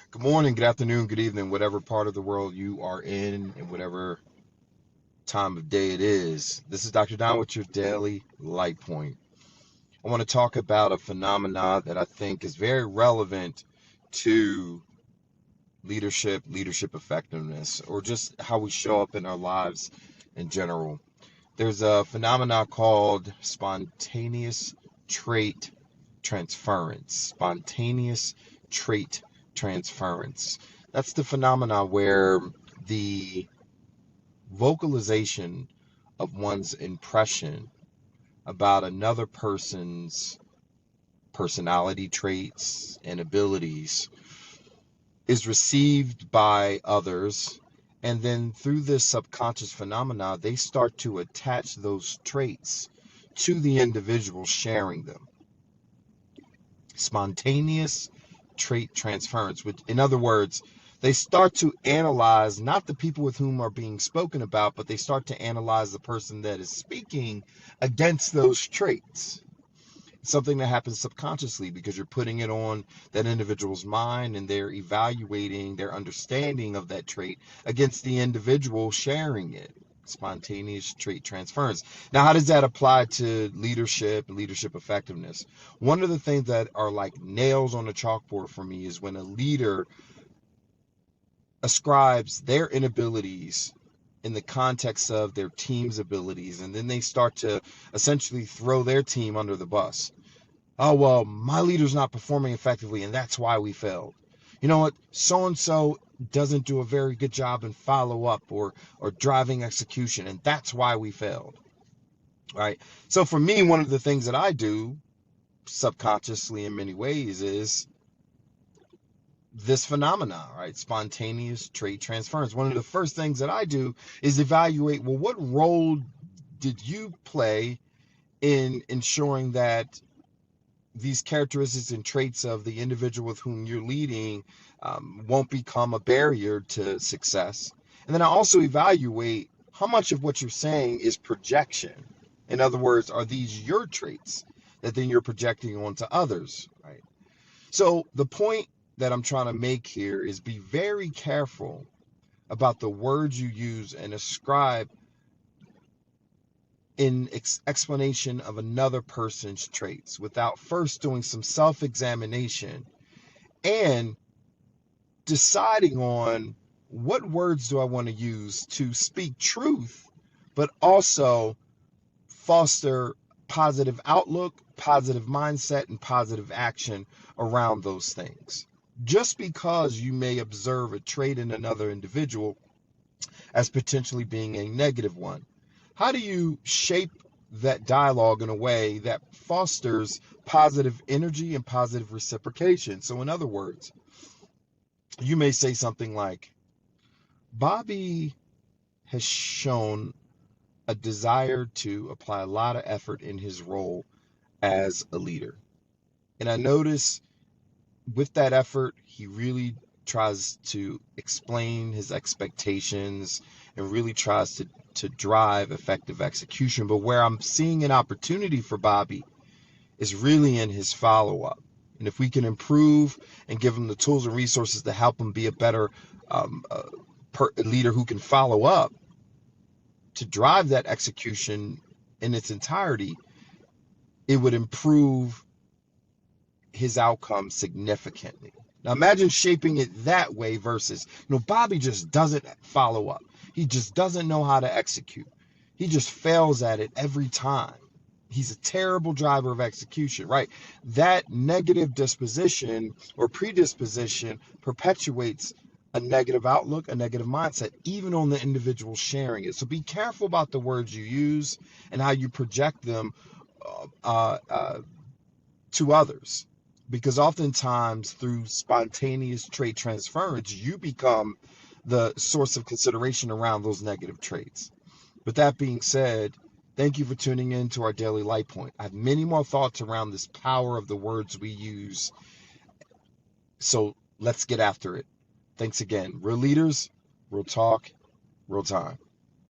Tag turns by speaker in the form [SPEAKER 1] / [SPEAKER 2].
[SPEAKER 1] Good morning, good afternoon, good evening, whatever part of the world you are in and whatever time of day it is. This is Dr. Don with your daily light point. I want to talk about a phenomena that I think is very relevant to leadership effectiveness, or just how we show up in our lives in general. There's a phenomena called spontaneous trait transference. Spontaneous trait transference. That's the phenomena where the vocalization of one's impression about another person's personality traits and abilities is received by others, and then through this subconscious phenomena they start to attach those traits to the individual sharing them. Spontaneous trait transference, which, in other words, they start to analyze not the people with whom are being spoken about, but they start to analyze the person that is speaking against those traits. It's something that happens subconsciously because you're putting it on that individual's mind and they're evaluating their understanding of that trait against the individual sharing it. Spontaneous trait transference. Now, how does that apply to leadership and leadership effectiveness? One of the things that are like nails on a chalkboard for me is when a leader ascribes their inabilities in the context of their team's abilities, and then they start to essentially throw their team under the bus. Oh, well, my leader's not performing effectively, and that's why we failed. You know what? So-and-so doesn't do a very good job in follow-up or driving execution, and that's why we failed. Right? So for me, one of the things that I do subconsciously in many ways is this phenomena, right? Spontaneous trait transference. One of the first things that I do is evaluate, well, what role did you play in ensuring that these characteristics and traits of the individual with whom you're leading won't become a barrier to success. And then I also evaluate how much of what you're saying is projection. In other words, are these your traits that then you're projecting onto others, right? So the point that I'm trying to make here is be very careful about the words you use and ascribe in explanation of another person's traits without first doing some self-examination and deciding on what words do I want to use to speak truth, but also foster positive outlook, positive mindset, and positive action around those things. Just because you may observe a trait in another individual as potentially being a negative one, how do you shape that dialogue in a way that fosters positive energy and positive reciprocation? So in other words, you may say something like, Bobby has shown a desire to apply a lot of effort in his role as a leader. And I notice with that effort, he really tries to explain his expectations and really tries to drive effective execution. But where I'm seeing an opportunity for Bobby is really in his follow-up. And if we can improve and give him the tools and resources to help him be a better leader who can follow up to drive that execution in its entirety, it would improve his outcome significantly. Now imagine shaping it that way versus, Bobby just doesn't follow up. He just doesn't know how to execute. He just fails at it every time. He's a terrible driver of execution, right? That negative disposition or predisposition perpetuates a negative outlook, a negative mindset, even on the individual sharing it. So be careful about the words you use and how you project them to others. Because oftentimes through spontaneous trait transference, you become the source of consideration around those negative traits. With that being said, thank you for tuning in to our daily light point. I have many more thoughts around this power of the words we use. So let's get after it. Thanks again. Real leaders, real talk, real time.